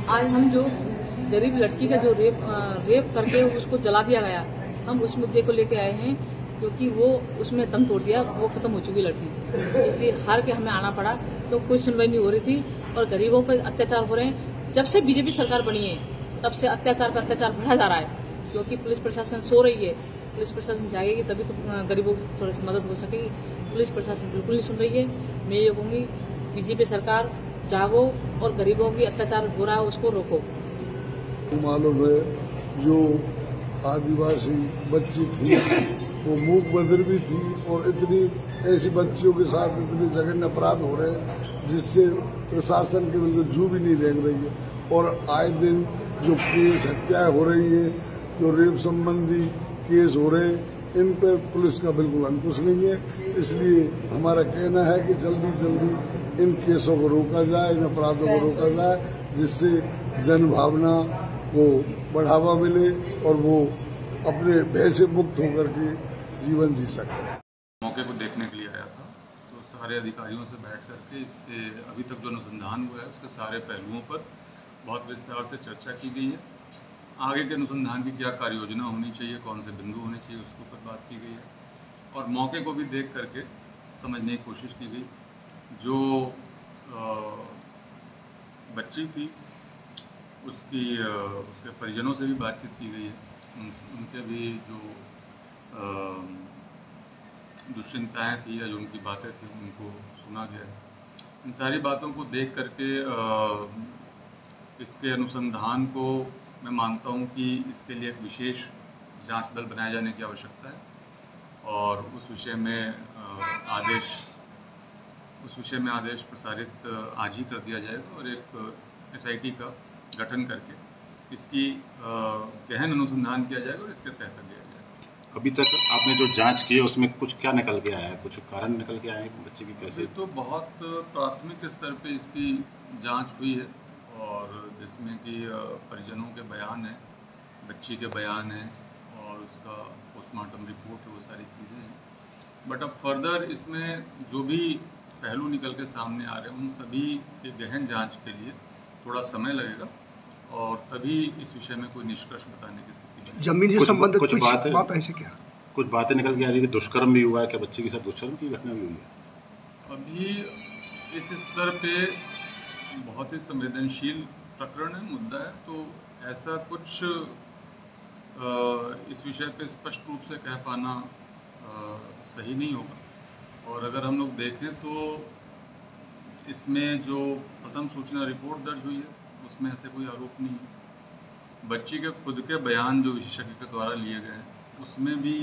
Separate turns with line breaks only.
आज हम जो गरीब लड़की का जो रेप करके उसको जला दिया गया, हम उस मुद्दे को लेके आए हैं क्योंकि वो उसमें दम तोड़ दिया, वो खत्म हो चुकी लड़की, इसलिए हार के हमें आना पड़ा। तो कोई सुनवाई नहीं हो रही थी और गरीबों पर अत्याचार हो रहे हैं। जब से बीजेपी सरकार बनी है तब से अत्याचार पर अत्याचार बढ़ा जा रहा है, क्योंकि पुलिस प्रशासन सो रही है। पुलिस प्रशासन जागेगी तभी तो गरीबों की थोड़ी सी मदद हो सकेगी। पुलिस प्रशासन बिल्कुल नहीं सुन रही है। मैं ये कहूंगी बीजेपी सरकार जागो और गरीबों की अत्याचार हो रहा है उसको रोको।
मालूम है जो आदिवासी बच्ची थी वो मूक बधिर भी थी और इतनी ऐसी बच्चियों के साथ इतने जघन्य अपराध हो रहे हैं जिससे प्रशासन के बिल्कुल जू भी नहीं रेंग रही है। और आए दिन जो केस हत्याएं हो रही है, जो रेप संबंधी केस हो रहे हैं, इन पर पुलिस का बिल्कुल अंकुश नहीं है। इसलिए हमारा कहना है कि जल्दी जल्दी इन केसों को रोका जाए, इन अपराधों को रोका जाए, जिससे जन भावना को बढ़ावा मिले और वो अपने भय से मुक्त होकर के जीवन जी सके।
मौके को देखने के लिए आया था, तो सारे अधिकारियों से बैठ करके इसके अभी तक जो अनुसंधान हुआ है उसके सारे पहलुओं पर बहुत विस्तार से चर्चा की गई है। आगे के अनुसंधान की क्या कार्य योजना होनी चाहिए, कौन से बिंदु होने चाहिए, उसके ऊपर बात की गई है। और मौके को भी देख करके समझने की कोशिश की गई। जो बच्ची थी उसके परिजनों से भी बातचीत की गई है। उनके भी जो दुश्चिंताएँ थी या जो उनकी बातें थी उनको सुना गया है। इन सारी बातों को देख करके इसके अनुसंधान को मैं मानता हूँ कि इसके लिए एक विशेष जांच दल बनाए जाने की आवश्यकता है और उस विषय में आदेश प्रसारित आज ही कर दिया जाएगा और एक SIT का गठन करके इसकी गहन अनुसंधान किया जाएगा और इसके तहत दिया जाएगा।
अभी तक आपने जो जांच की है उसमें कुछ क्या निकल के आया है, कुछ कारण निकल के आए हैं बच्चे की कैसे?
तो बहुत प्राथमिक स्तर पे इसकी जांच हुई है और जिसमें कि परिजनों के बयान हैं, बच्ची के बयान हैं और उसका पोस्टमार्टम रिपोर्ट है, वो सारी चीज़ें हैं। बट अब फर्दर इसमें जो भी पहलू निकल के सामने आ रहे हैं उन सभी के गहन जांच के लिए थोड़ा समय लगेगा और तभी इस विषय में कोई निष्कर्ष बताने की स्थिति में।
जमीन से संबंधित कुछ बात ऐसे क्या
कुछ बातें निकल के आ रही है कि दुष्कर्म भी हुआ है, क्या बच्ची के साथ दुष्कर्म की घटना भी हुई है?
अभी इस स्तर पे बहुत ही संवेदनशील प्रकरण है, मुद्दा है, तो ऐसा कुछ इस विषय पे स्पष्ट रूप से कह पाना सही नहीं होगा। और अगर हम लोग देखें तो इसमें जो प्रथम सूचना रिपोर्ट दर्ज हुई है उसमें ऐसे कोई आरोप नहीं है। बच्ची के खुद के बयान जो विशेषज्ञ के द्वारा लिए गए हैं उसमें भी